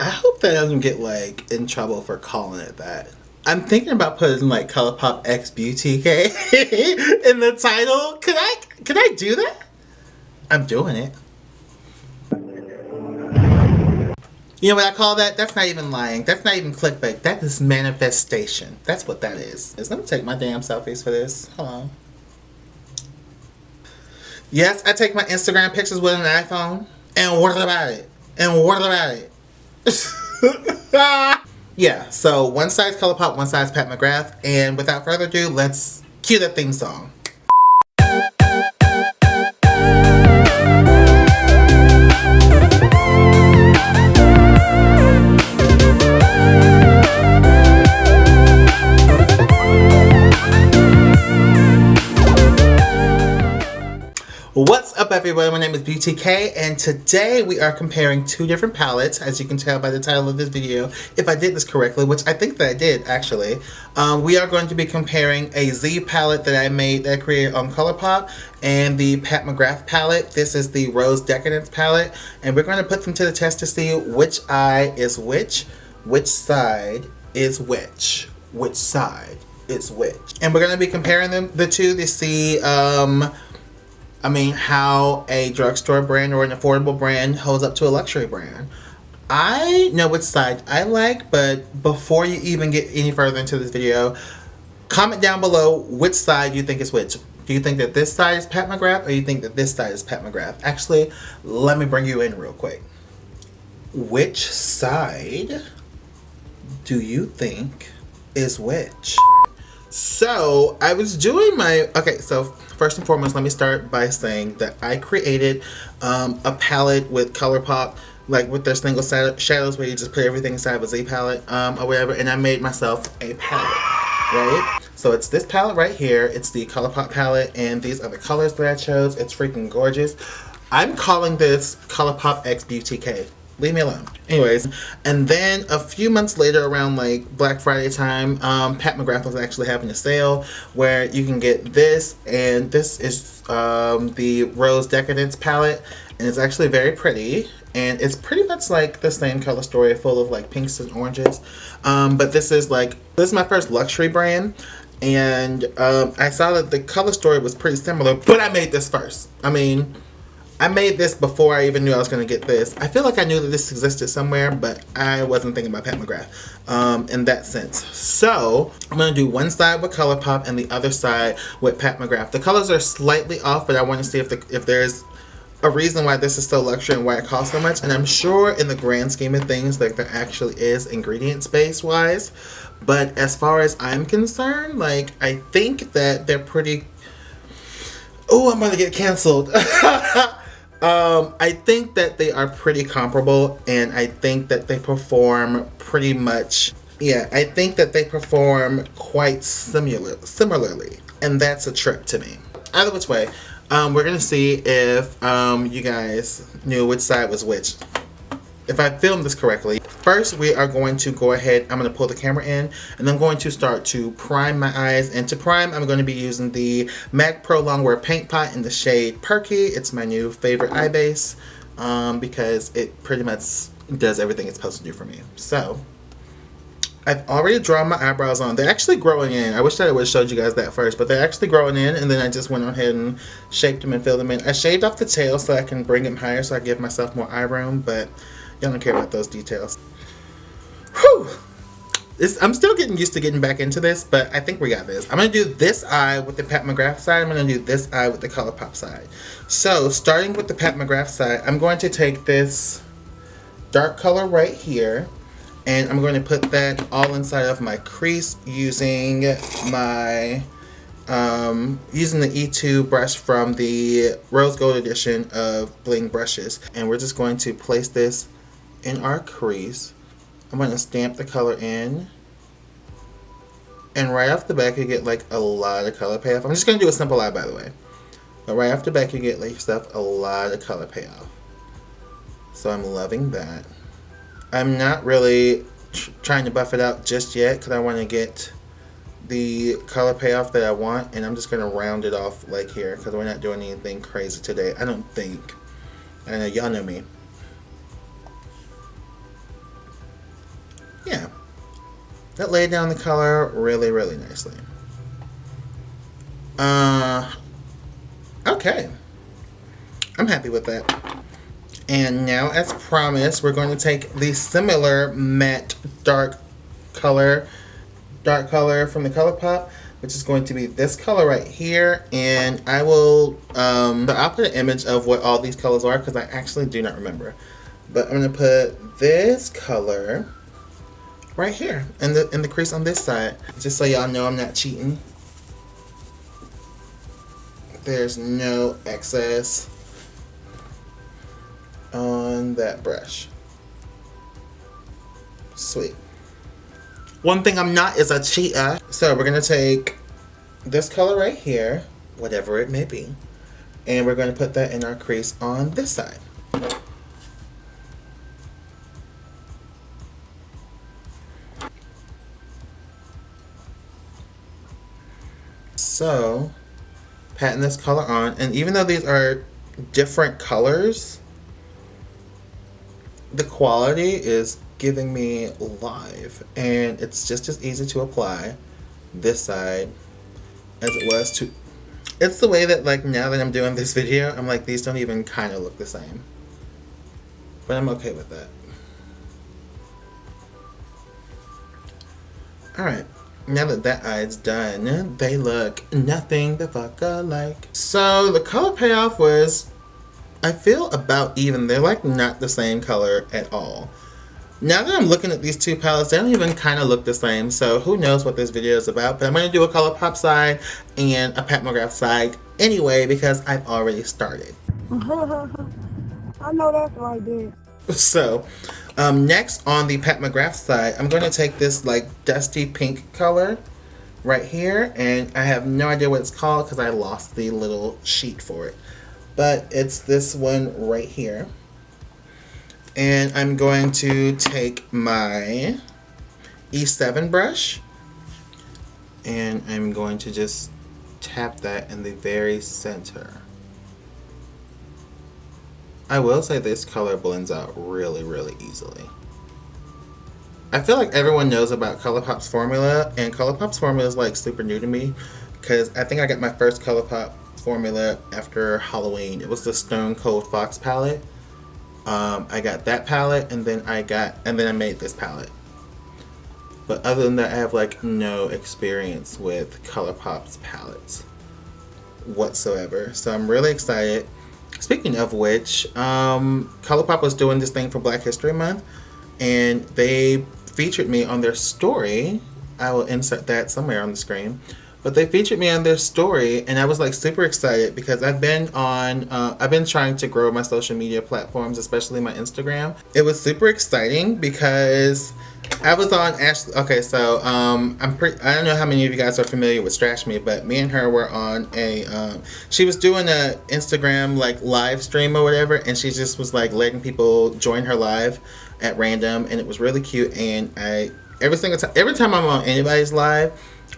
I hope that doesn't get like in trouble for calling it that. I'm thinking about putting like Colourpop X BeauTeekay in the title. Could I do that? I'm doing it. You know what I call that? That's not even lying. That's not even clickbait. That is manifestation. That's what that is. Let me take my damn selfies for this. Hold on. Yes, I take my Instagram pictures with an iPhone. And what about it? And what about it? Yeah, so one side's Colourpop, one side's Pat McGrath. And without further ado, let's cue that theme song. What's up everybody, my name is BeauTeekay and today we are comparing two different palettes, as you can tell by the title of this video, if I did this correctly, which I think that I did actually. We are going to be comparing a Z palette that I created on Colourpop and the Pat McGrath palette. This is the Rose Decadence palette and we're going to put them to the test to see which eye is which side is which side is which. And we're going to be comparing the two to see how a drugstore brand or an affordable brand holds up to a luxury brand. I know which side I like, but before you even get any further into this video, comment down below which side you think is which. Do you think that this side is Pat McGrath or you think that this side is Pat McGrath? Actually, let me bring you in real quick. Which side do you think is which? So I was doing so first and foremost, let me start by saying that I created a palette with Colourpop, like with their single shadows where you just put everything inside of a Z palette or whatever, and I made myself a palette, right? So it's this palette right here, it's the Colourpop palette, and these are the colors that I chose. It's freaking gorgeous. I'm calling this Colourpop X BeauTeekay. Leave me alone. Anyways, and then a few months later, around like Black Friday time, Pat McGrath was actually having a sale where you can get this, and this is the Rose Decadence palette, and it's actually very pretty, and it's pretty much like the same color story, full of like pinks and oranges, but this is my first luxury brand, and I saw that the color story was pretty similar, but I made this first. I made this before I even knew I was going to get this. I feel like I knew that this existed somewhere, but I wasn't thinking about Pat McGrath in that sense. So I'm going to do one side with Colourpop and the other side with Pat McGrath. The colors are slightly off, but I want to see if there's a reason why this is so luxury and why it costs so much. And I'm sure in the grand scheme of things, like there actually is ingredient space wise. But as far as I'm concerned, like I think that they're pretty... Oh, I'm going to get canceled. I think that they are pretty comparable, and I think that they perform pretty much, I think that they perform quite similarly, and that's a trip to me. Either which way, we're going to see if you guys knew which side was which. If I filmed this correctly. First, we are going to go ahead, I'm going to pull the camera in, and I'm going to start to prime my eyes. And to prime, I'm going to be using the MAC Pro Longwear Paint Pot in the shade Perky. It's my new favorite eye base because it pretty much does everything it's supposed to do for me. So, I've already drawn my eyebrows on. They're actually growing in. I wish that I would have showed you guys that first, but they're actually growing in, and then I just went ahead and shaped them and filled them in. I shaved off the tail so I can bring them higher so I give myself more eye room, but y'all don't care about those details. Whew! I'm still getting used to getting back into this, but I think we got this. I'm going to do this eye with the Pat McGrath side. I'm going to do this eye with the Colourpop side. So, starting with the Pat McGrath side, I'm going to take this dark color right here, and I'm going to put that all inside of my crease using my using the E2 brush from the Rose Gold edition of Bling brushes. And we're just going to place this in our crease. I'm going to stamp the color in, and right off the back you get like a lot of color payoff. I'm just going to do a simple eye, by the way, but right off the back you get like stuff a lot of color payoff. So I'm loving that. I'm not really trying to buff it out just yet because I want to get the color payoff that I want, and I'm just going to round it off like here because we're not doing anything crazy today, I don't think. I know y'all know me. That laid down the color really, really nicely. Okay. I'm happy with that. And now, as promised, we're going to take the similar matte dark color from the Colourpop, which is going to be this color right here. And I will, I'll put an image of what all these colors are because I actually do not remember. But I'm going to put this color right here in the crease on this side, just so y'all know I'm not cheating. There's no excess on that brush. Sweet. One thing I'm not is a cheater. So we're gonna take this color right here, whatever it may be, and we're gonna put that in our crease on this side. So, patting this color on, and even though these are different colors, the quality is giving me live, and it's just as easy to apply this side as it was to. It's the way that, like, now that I'm doing this video, I'm like, these don't even kind of look the same, but I'm okay with that. Alright, now that that eye's done, they look nothing the fuck alike. So the color payoff was, I feel, about even. They're like not the same color at all. Now that I'm looking at these two palettes, they don't even kind of look the same. So who knows what this video is about. But I'm going to do a Colourpop side and a Pat McGrath side anyway because I've already started. I know that's right there. So next on the Pat McGrath side, I'm going to take this like dusty pink color right here. And I have no idea what it's called because I lost the little sheet for it. But it's this one right here. And I'm going to take my E7 brush and I'm going to just tap that in the very center. I will say this color blends out really, really easily. I feel like everyone knows about Colourpop's formula, and Colourpop's formula is like super new to me because I think I got my first Colourpop formula after Halloween. It was the Stone Cold Fox palette. I got that palette, and then I made this palette. But other than that, I have like no experience with Colourpop's palettes whatsoever. So I'm really excited. Speaking of which, Colourpop was doing this thing for Black History Month, and they featured me on their story. I will insert that somewhere on the screen. But they featured me on their story, and I was like super excited because I've been trying to grow my social media platforms, especially my Instagram. It was super exciting because I was on Ashley. Okay, so I don't know how many of you guys are familiar with Strash Me, but me and her were on a. She was doing a Instagram like live stream or whatever, and she just was like letting people join her live at random, and it was really cute. And every time I'm on anybody's live,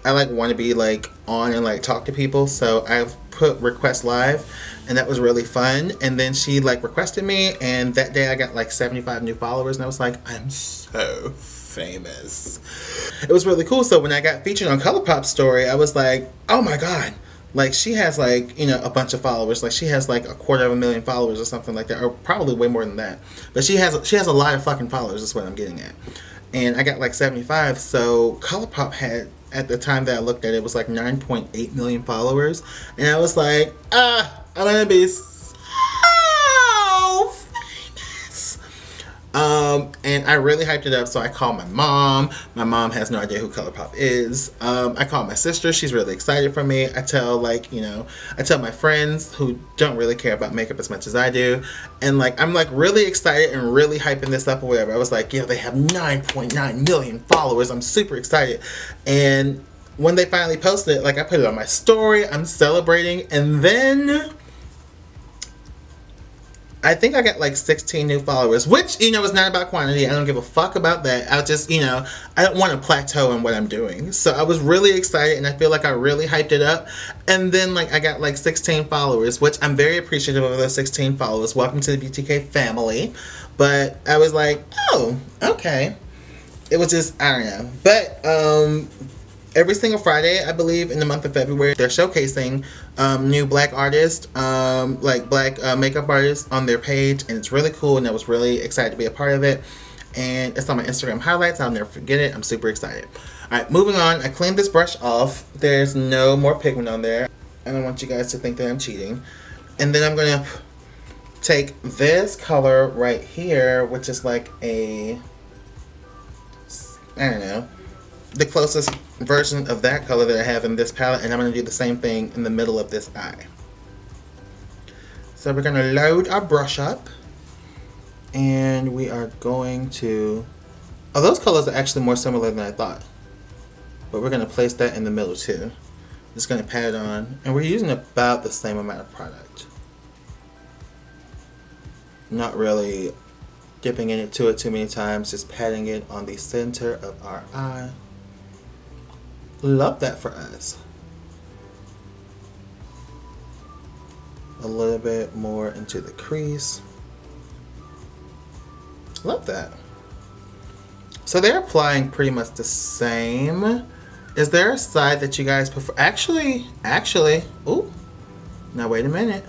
I like want to be like on and like talk to people, so I've put request live, and that was really fun. And then she like requested me, and that day I got like 75 new followers, and I was like, I'm so famous. It was really cool. So when I got featured on Colourpop's story, I was like, oh my god, like she has like, you know, a bunch of followers. Like she has like 250,000 followers or something like that, or probably way more than that. But she has a lot of fucking followers. Is what I'm getting at. And I got like 75. So Colourpop had, at the time that I looked at it, was like 9.8 million followers. And I was like, I'm gonna be so famous. And I really hyped it up. So I called my mom. My mom has no idea who Colourpop is. I called my sister. She's really excited for me. I tell my friends who don't really care about makeup as much as I do. And like, I'm like really excited and really hyping this up or whatever. I was like, yeah, they have 9.9 million followers. I'm super excited. And when they finally posted it, like I put it on my story. I'm celebrating. And then I think I got like 16 new followers, which, you know, is not about quantity. I don't give a fuck about that. I just, you know, I don't want to plateau in what I'm doing. So I was really excited, and I feel like I really hyped it up. And then like I got like 16 followers, which I'm very appreciative of those 16 followers. Welcome to the BeauTeekay family. But I was like, oh, okay. it was just, I don't know. But every single Friday, I believe, in the month of February, they're showcasing new black artists, like black makeup artists on their page, and it's really cool, and I was really excited to be a part of it. And it's on my Instagram highlights. I'll never forget it. I'm super excited. Alright, moving on. I cleaned this brush off. There's no more pigment on there. I don't want you guys to think that I'm cheating. And then I'm going to take this color right here, which is like a, I don't know, the closest version of that color that I have in this palette, and I'm going to do the same thing in the middle of this eye. So we're going to load our brush up, and we are going to, oh, those colors are actually more similar than I thought, but we're going to place that in the middle too. Just going to pat it on, and we're using about the same amount of product. Not really dipping into it too many times, just patting it on the center of our eye. Love that for us. A little bit more into the crease. Love that. So they're applying pretty much the same. Is there a side that you guys prefer? Actually, ooh, now wait a minute.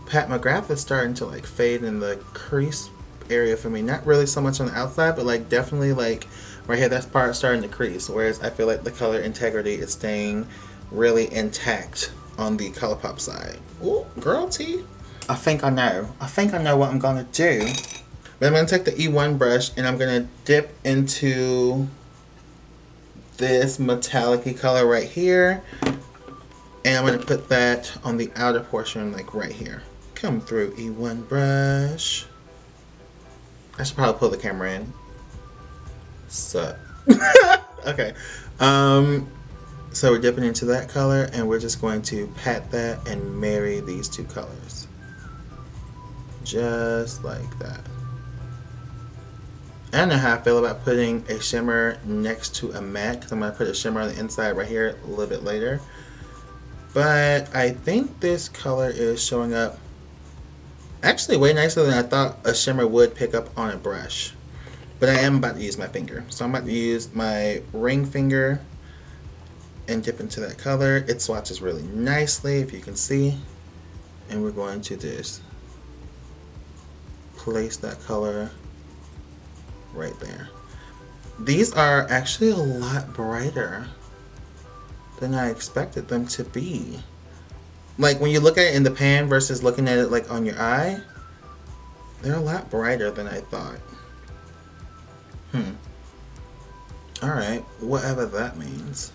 Pat McGrath is starting to like fade in the crease area for me. Not really so much on the outside, but like definitely like right here, that part starting to crease. Whereas I feel like the color integrity is staying really intact on the Colourpop side. Ooh, girl T. I think I know what I'm gonna do. But I'm gonna take the E1 brush and I'm gonna dip into this metallic-y color right here. And I'm gonna put that on the outer portion, like right here. Come through, E1 brush. I should probably pull the camera in. So, okay. So we're dipping into that color, and we're just going to pat that and marry these two colors. Just like that. I don't know how I feel about putting a shimmer next to a matte, because I'm going to put a shimmer on the inside right here a little bit later. But I think this color is showing up actually way nicer than I thought a shimmer would pick up on a brush. But I am about to use my finger. So I'm about to use my ring finger and dip into that color. It swatches really nicely, if you can see. And we're going to just place that color right there. These are actually a lot brighter than I expected them to be. Like when you look at it in the pan versus looking at it like on your eye, they're a lot brighter than I thought. Alright, whatever that means.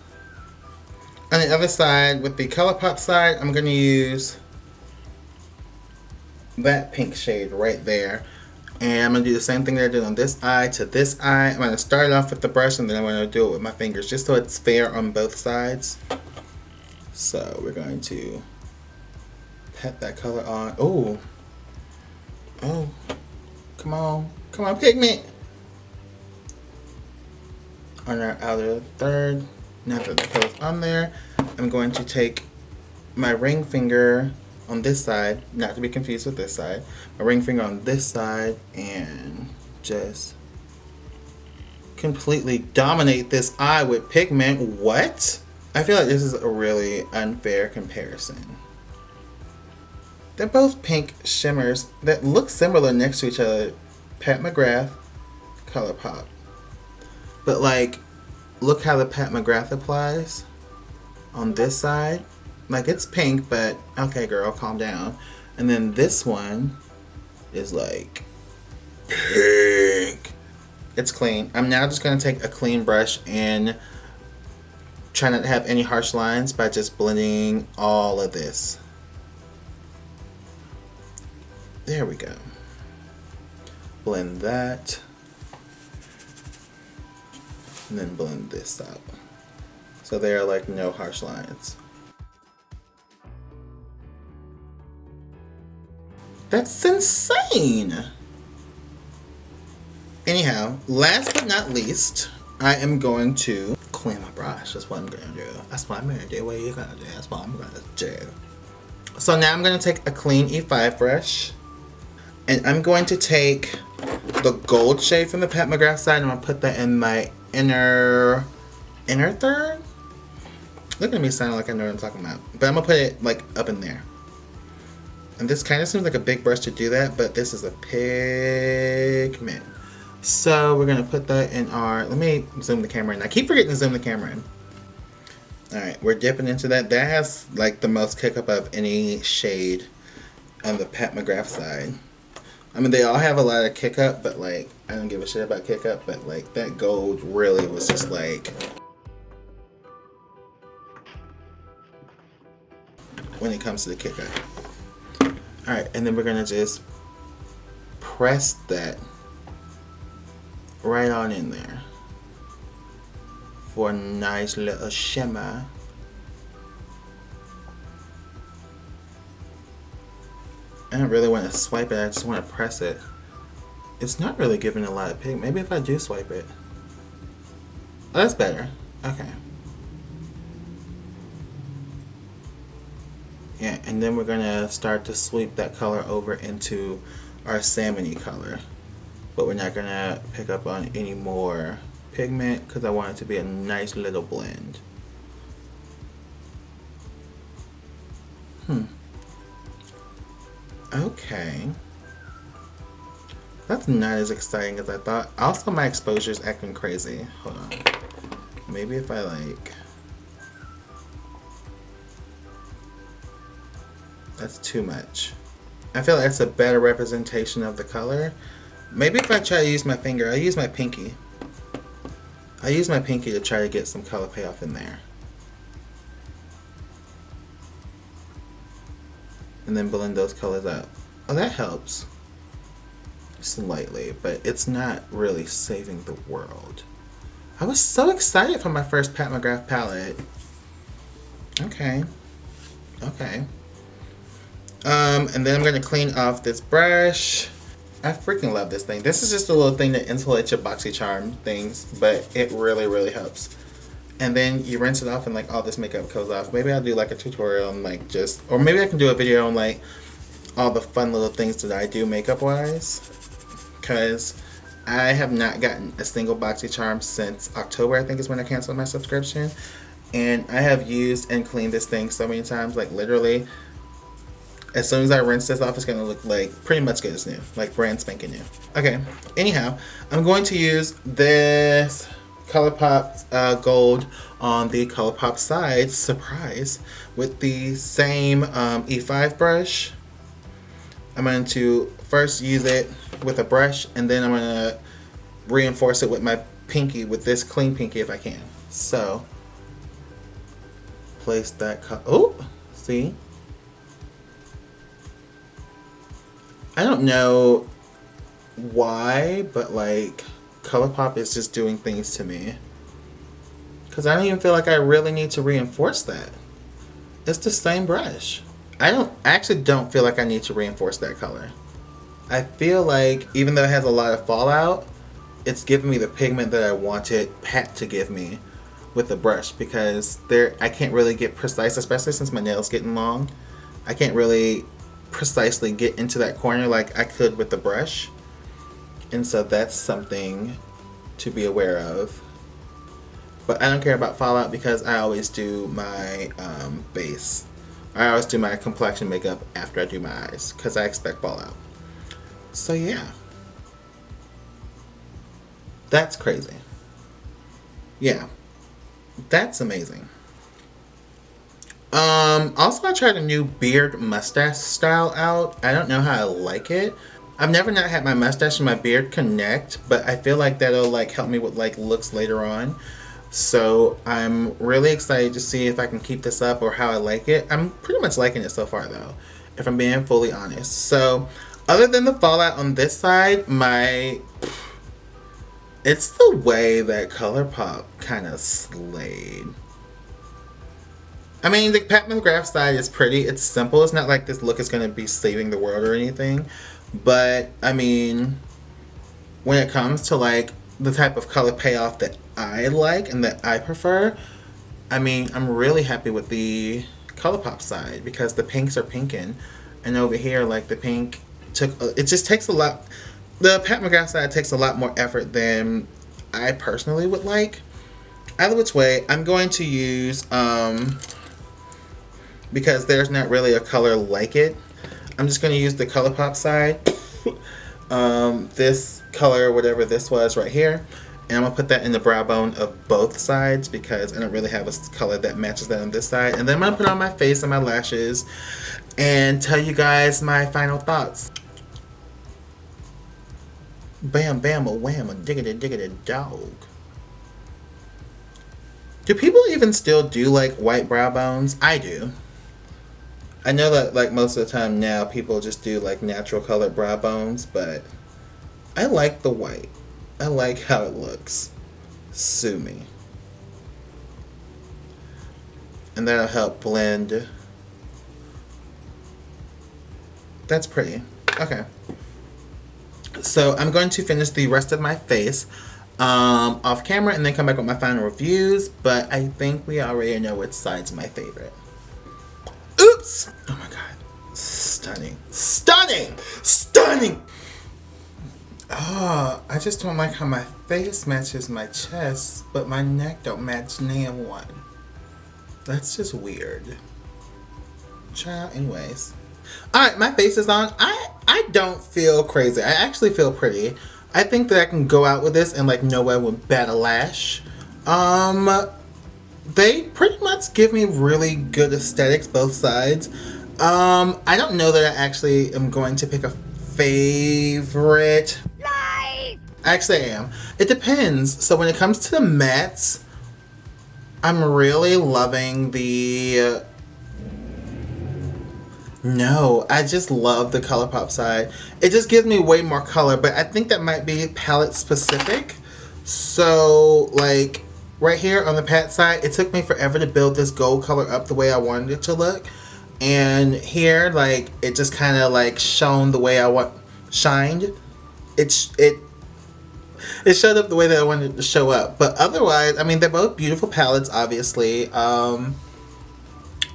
On the other side, with the Colourpop side, I'm going to use that pink shade right there. And I'm going to do the same thing that I did on this eye to this eye. I'm going to start it off with the brush, and then I'm going to do it with my fingers, just so it's fair on both sides. So we're going to pat that color on. Oh, come on, pigment. On our outer third. Now that the color's on there, I'm going to take my ring finger on this side, not to be confused with this side, my ring finger on this side, and just completely dominate this eye with pigment. What? I feel like this is a really unfair comparison. They're both pink shimmers that look similar next to each other. Pat McGrath, Colourpop. But like, look how the Pat McGrath applies on this side. Like, it's pink, but okay girl, calm down. And then this one is like pink. It's clean. I'm now just going to take a clean brush and try not to have any harsh lines by just blending all of this. There we go. Blend that. And then blend this out. So there are like no harsh lines. That's insane! Anyhow, last but not least, I am going to clean my brush. That's what I'm gonna do. That's what I'm gonna do. What are you gonna do? That's what I'm gonna do. So now I'm gonna take a clean E5 brush, and I'm going to take the gold shade from the Pat McGrath side. I'm going to put that in my inner third. Look at me sounding like I know what I'm talking about. But I'm going to put it like up in there. And this kind of seems like a big brush to do that, but this is a pigment. So we're going to put that in our, let me zoom the camera in. I keep forgetting to zoom the camera in. Alright, we're dipping into that. That has like the most kick up of any shade on the Pat McGrath side. I mean, they all have a lot of kick up, but like, I don't give a shit about kick up, but like that gold really was just like, when it comes to the kick up. Alright, and then we're going to just press that right on in there for a nice little shimmer. I don't really want to swipe it, I just want to press it. It's not really giving a lot of pink. Maybe if I do swipe it. Oh, that's better. Okay. Yeah, and then we're going to start to sweep that color over into our salmony color. But we're not going to pick up on any more pigment because I want it to be a nice little blend. Okay. That's not as exciting as I thought. Also, my exposure's acting crazy. Hold on. Maybe if I like... That's too much. I feel like that's a better representation of the color. Maybe if I try to use my finger, I'll use my pinky. I use my pinky to try to get some color payoff in there. And then blend those colors out. Oh, that helps. Slightly, but it's not really saving the world. I was so excited for my first Pat McGrath palette. Okay. Okay. And then I'm going to clean off this brush. I freaking love this thing. This is just a little thing that insulates your BoxyCharm things, but it really, really helps. And then you rinse it off and like all this makeup goes off. Maybe I'll do like a tutorial on like just, or maybe I can do a video on like all the fun little things that I do makeup wise. Because I have not gotten a single BoxyCharm since October, I think is when I canceled my subscription. And I have used and cleaned this thing so many times, like literally, as soon as I rinse this off, it's going to look like pretty much good as new. Like brand spanking new. Okay, anyhow, I'm going to use this Colourpop gold on the Colourpop side, surprise, with the same E5 brush. I'm going to first use it with a brush, and then I'm going to reinforce it with my pinky, with this clean pinky if I can. So, place that, oh, see? I don't know why, but like Colourpop is just doing things to me. Because I don't even feel like I really need to reinforce that. It's the same brush. I actually don't feel like I need to reinforce that color. I feel like even though it has a lot of fallout, it's giving me the pigment that I wanted Pat to give me with the brush, because I can't really get precise, especially since my nail's getting long. I can't really precisely get into that corner like I could with the brush, and so that's something to be aware of. But I don't care about fallout because I always do my base. I always do my complexion makeup after I do my eyes because I expect fallout. So yeah, that's crazy. Yeah, that's amazing. Also I tried a new beard mustache style out. I don't know how I like it. I've never not had my mustache and my beard connect, but I feel like that'll like help me with like looks later on. So I'm really excited to see if I can keep this up or how I like it. I'm pretty much liking it so far though, if I'm being fully honest. So other than the fallout on this side, it's the way that Colourpop kind of slayed. I mean, the Pat McGrath side is pretty. It's simple. It's not like this look is going to be saving the world or anything. But, I mean, when it comes to, like, the type of color payoff that I like and that I prefer, I mean, I'm really happy with the Colourpop side because the pinks are pinking. And over here, like, the pink it just takes a lot. The Pat McGrath side takes a lot more effort than I personally would like. Either which way, I'm going to use, because there's not really a color like it, I'm just going to use the Colourpop side. This color, whatever this was right here. And I'm going to put that in the brow bone of both sides because I don't really have a color that matches that on this side. And then I'm going to put it on my face and my lashes and tell you guys my final thoughts. Bam, bam, a wham, a diggity, diggity, dog. Do people even still do like white brow bones? I do. I know that like most of the time now people just do like natural colored brow bones, but I like the white. I like how it looks. Sue me. And that'll help blend. That's pretty. Okay. So I'm going to finish the rest of my face off camera and then come back with my final reviews. But I think we already know which side's my favorite. Oops! Oh my god. Stunning. Stunning! Stunning! Oh, I just don't like how my face matches my chest, but my neck don't match name one. That's just weird. Child, anyways. Alright, my face is on. I don't feel crazy. I actually feel pretty. I think that I can go out with this and like no one would bat a lash. They pretty much give me really good aesthetics, both sides. I don't know that I actually am going to pick a favorite. Actually, I am. It depends. So when it comes to the mattes, I'm really loving the... No, I just love the Colourpop side. It just gives me way more color, but I think that might be palette specific. So, like, right here on the pat side, it took me forever to build this gold color up the way I wanted it to look. And here, like, it just kind of, like, shone the way I want... Shined. It showed up the way that I wanted it to show up. But otherwise, I mean, they're both beautiful palettes, obviously.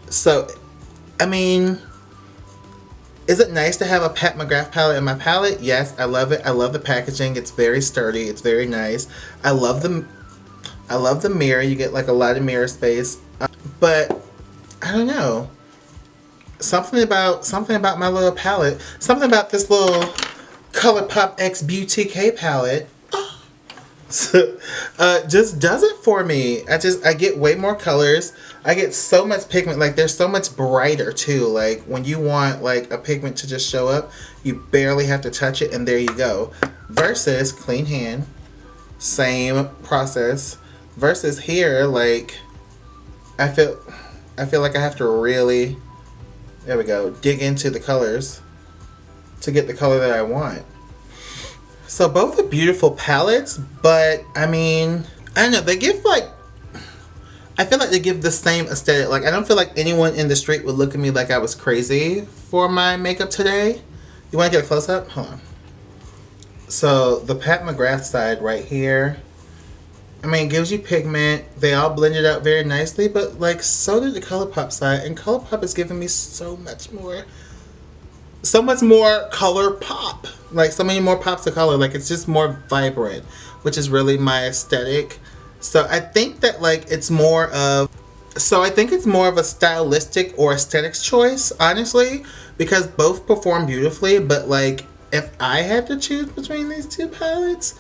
So, I mean, is it nice to have a Pat McGrath palette in my palette? Yes, I love it. I love the packaging. It's very sturdy. It's very nice. I love the mirror. You get like a lot of mirror space. But I don't know. Something about my little palette. Something about this little Colourpop X BeauTeekay palette. Just does it for me. I get way more colors. I get so much pigment. Like, they're so much brighter too. Like, when you want like a pigment to just show up, you barely have to touch it and there you go. Versus clean hand, same process. Versus here, like, I feel like I have to really, there we go, dig into the colors to get the color that I want. So both are beautiful palettes, but I mean, I don't know, they give like, I feel like they give the same aesthetic. Like, I don't feel like anyone in the street would look at me like I was crazy for my makeup today. You want to get a close up? Hold on. So the Pat McGrath side right here, I mean, it gives you pigment. They all blended out very nicely, but like, so did the Colourpop side, and Colourpop is giving me so much more color pop. Like, so many more pops of color. Like, it's just more vibrant, which is really my aesthetic. So I think that like it's more of a stylistic or aesthetics choice, honestly, because both perform beautifully. But like, if I had to choose between these two palettes,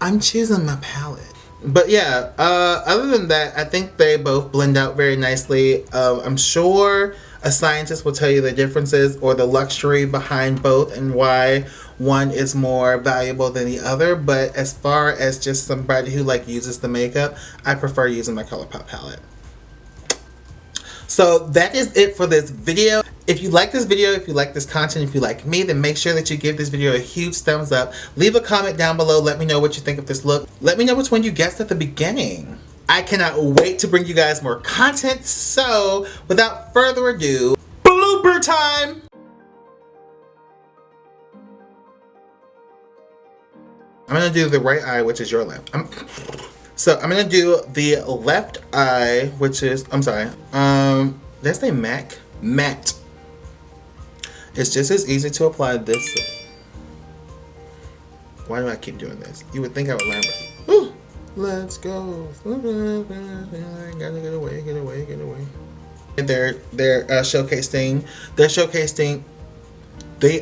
I'm choosing my palette. But yeah, other than that, I think they both blend out very nicely. I'm sure a scientist will tell you the differences or the luxury behind both and why one is more valuable than the other. But as far as just somebody who like uses the makeup, I prefer using my Colourpop palette. So that is it for this video. If you like this video, if you like this content, if you like me, then make sure that you give this video a huge thumbs up. Leave a comment down below. Let me know what you think of this look. Let me know which one you guessed at the beginning. I cannot wait to bring you guys more content. So without further ado, blooper time! I'm going to do the right eye, which is your left. So I'm going to do the left eye, which is, I'm sorry, did I say MAC? Matte. It's just as easy to apply this. Why do I keep doing this? You would think I would learn, but whew, let's go. Gotta get away, get away, get away. They're showcasing. They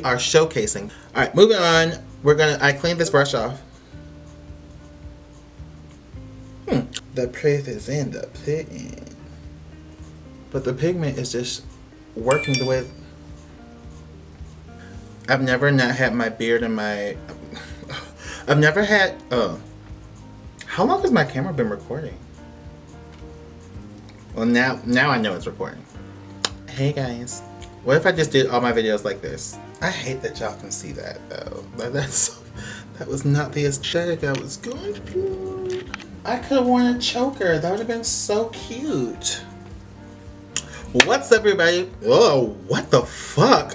are showcasing. All right, moving on. I cleaned this brush off. The proof is in the pudding. But the pigment is just working the way. I've never not had my beard in my. I've never had. How long has my camera been recording? Well, now I know it's recording. Hey guys, what if I just did all my videos like this? I hate that y'all can see that though. That was not the aesthetic I was going for. I could have worn a choker. That would have been so cute. What's up, everybody? Oh, what the fuck?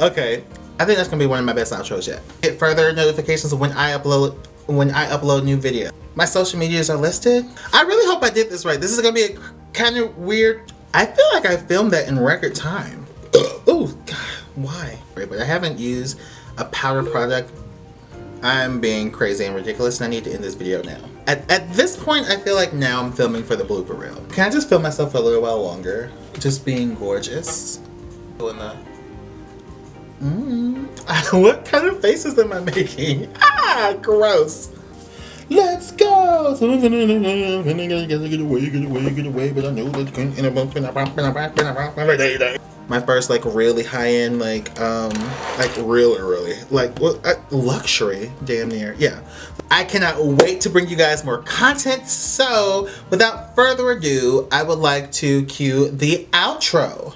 Okay, I think that's gonna be one of my best outros yet. Get further notifications of when I upload new video. My social medias are listed. I really hope I did this right. This is gonna be a kind of weird. I feel like I filmed that in record time. Oh God, why? But I haven't used a powder product. I'm being crazy and ridiculous, and I need to end this video now. At this point, I feel like now I'm filming for the blooper reel. Can I just film myself for a little while longer? Just being gorgeous. Doing the. What kind of faces am I making? Ah, gross. Let's go. Get away, but I know that's my first like really high-end like really like luxury damn near. Yeah, I cannot wait to bring you guys more content. So without further ado, I would like to cue the outro.